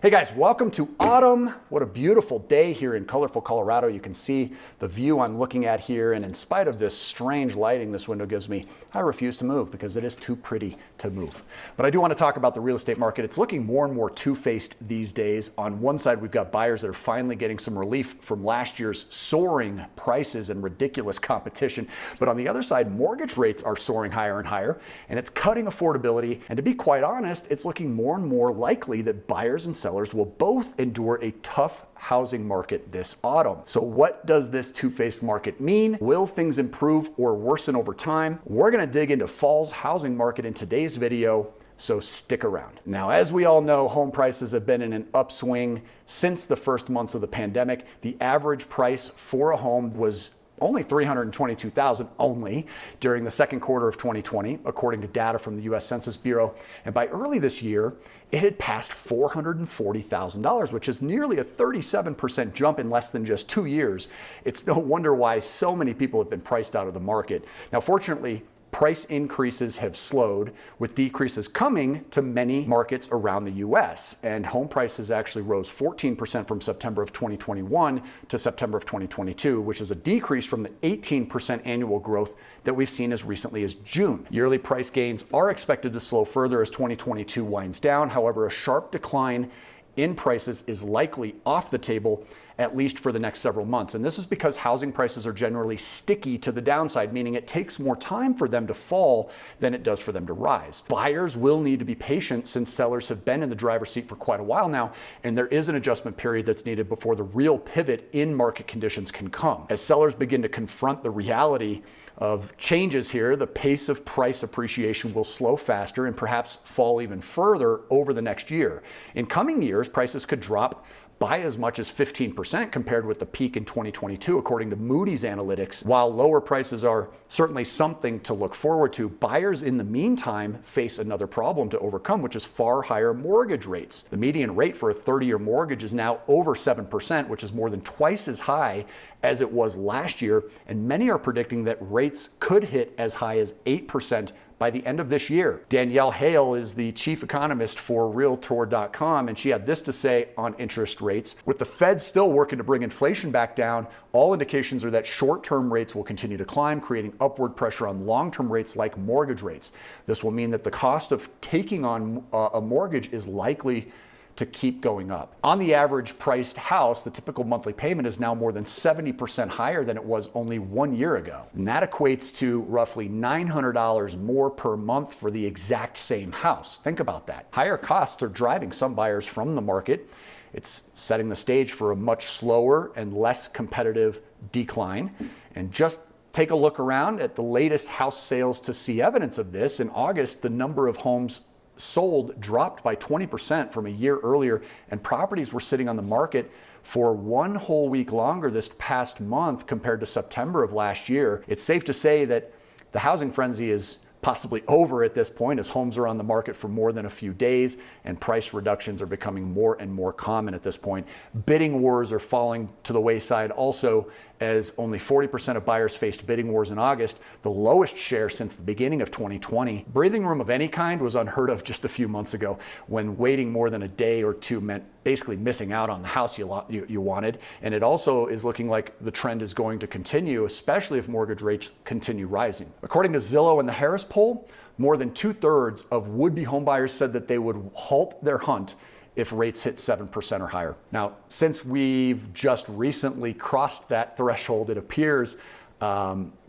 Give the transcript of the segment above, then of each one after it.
Hey guys, welcome to autumn. What a beautiful day here in colorful Colorado. You can see the view I'm looking at here, and in spite of this strange lighting this window gives me, I refuse to move because it is too pretty to move. But I do want to talk about the real estate market. It's looking more and more two-faced these days. On one side, we've got buyers that are finally getting some relief from last year's soaring prices and ridiculous competition. But on the other side, mortgage rates are soaring higher and higher, and it's cutting affordability. And to be quite honest, it's looking more and more likely that buyers and sellers will both endure a tough housing market this autumn. So what does this two-faced market mean? Will things improve or worsen over time? We're going to dig into fall's housing market in today's video, so stick around. Now, as we all know, home prices have been in an upswing since the first months of the pandemic. The average price for a home was only $322,000 only during the second quarter of 2020, according to data from the US Census Bureau. And by early this year, it had passed $440,000, which is nearly a 37% jump in less than just 2 years. It's no wonder why so many people have been priced out of the market. Now, fortunately, price increases have slowed, with decreases coming to many markets around the US. And home prices actually rose 14% from September of 2021 to September of 2022, which is a decrease from the 18% annual growth that we've seen as recently as June. Yearly price gains are expected to slow further as 2022 winds down. However, a sharp decline in prices is likely off the table, at least for the next several months. And this is because housing prices are generally sticky to the downside, meaning it takes more time for them to fall than it does for them to rise. Buyers will need to be patient since sellers have been in the driver's seat for quite a while now, and there is an adjustment period that's needed before the real pivot in market conditions can come. As sellers begin to confront the reality of changes here, the pace of price appreciation will slow faster and perhaps fall even further over the next year. In coming years, prices could drop by as much as 15% compared with the peak in 2022, according to Moody's analytics. While lower prices are certainly something to look forward to, buyers in the meantime face another problem to overcome, which is far higher mortgage rates. The median rate for a 30-year mortgage is now over 7%, which is more than twice as high as it was last year, and many are predicting that rates could hit as high as 8% by the end of this year. Danielle Hale is the chief economist for Realtor.com, and she had this to say on interest rates. With the Fed still working to bring inflation back down, all indications are that short-term rates will continue to climb, creating upward pressure on long-term rates like mortgage rates. This will mean that the cost of taking on a mortgage is likely to keep going up. On the average priced house, the typical monthly payment is now more than 70% higher than it was only 1 year ago. And that equates to roughly $900 more per month for the exact same house. Think about that. Higher costs are driving some buyers from the market. It's setting the stage for a much slower and less competitive decline. And just take a look around at the latest house sales to see evidence of this. In August, the number of homes sold dropped by 20% from a year earlier, and properties were sitting on the market for one whole week longer this past month compared to September of last year. It's safe to say that the housing frenzy is possibly over at this point, as homes are on the market for more than a few days and price reductions are becoming more and more common at this point. Bidding wars are falling to the wayside also, as only 40% of buyers faced bidding wars in August, the lowest share since the beginning of 2020. Breathing room of any kind was unheard of just a few months ago, when waiting more than a day or two meant basically missing out on the house you wanted. And it also is looking like the trend is going to continue, especially if mortgage rates continue rising. According to Zillow and the Harris poll, more than 2/3 of would-be homebuyers said that they would halt their hunt if rates hit 7% or higher. Now, since we've just recently crossed that threshold, it appears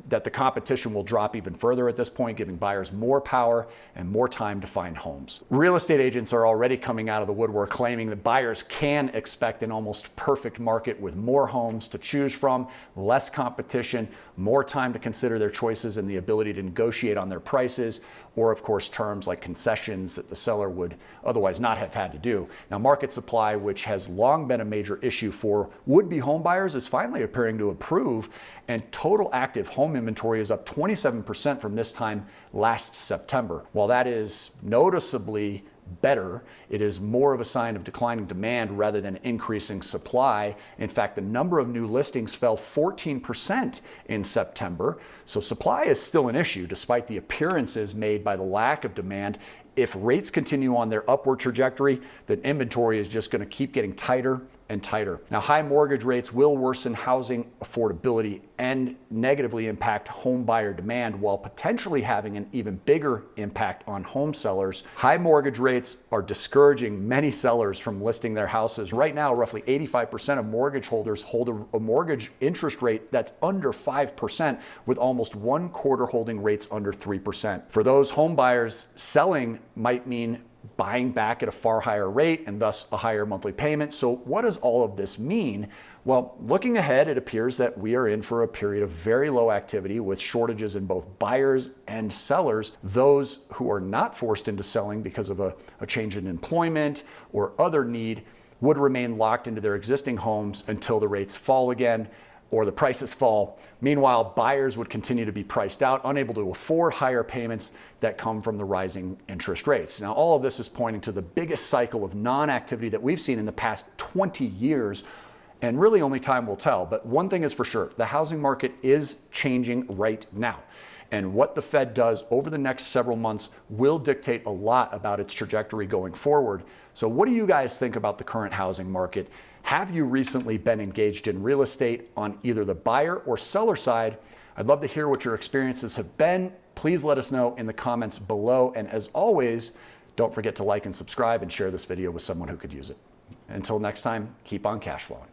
that the competition will drop even further at this point, giving buyers more power and more time to find homes. Real estate agents are already coming out of the woodwork claiming that buyers can expect an almost perfect market with more homes to choose from, less competition, more time to consider their choices, and the ability to negotiate on their prices, or of course terms like concessions that the seller would otherwise not have had to do. Now, market supply, which has long been a major issue for would-be homebuyers, is finally appearing to improve, and total active home inventory is up 27% from this time last September. While that is noticeably better, it is more of a sign of declining demand rather than increasing supply. In fact, the number of new listings fell 14% in September. So supply is still an issue despite the appearances made by the lack of demand if rates continue on their upward trajectory, then inventory is just going to keep getting tighter and tighter. Now, high mortgage rates will worsen housing affordability and negatively impact home buyer demand, while potentially having an even bigger impact on home sellers. High mortgage rates are discouraging many sellers from listing their houses. Right now, roughly 85% of mortgage holders hold a mortgage interest rate that's under 5%, with almost 1/4 holding rates under 3%. For those home buyers, selling might mean buying back at a far higher rate and thus a higher monthly payment. So what does all of this mean? Well, looking ahead, it appears that we are in for a period of very low activity with shortages in both buyers and sellers. Those who are not forced into selling because of a change in employment or other need would remain locked into their existing homes until the rates fall again or the prices fall. Meanwhile, buyers would continue to be priced out, unable to afford higher payments that come from the rising interest rates. Now, all of this is pointing to the biggest cycle of non-activity that we've seen in the past 20 years, and really only time will tell. But one thing is for sure, the housing market is changing right now. And what the Fed does over the next several months will dictate a lot about its trajectory going forward. So what do you guys think about the current housing market? Have you recently been engaged in real estate on either the buyer or seller side? I'd love to hear what your experiences have been. Please let us know in the comments below. And as always, don't forget to like and subscribe and share this video with someone who could use it. Until next time, keep on cash flowing.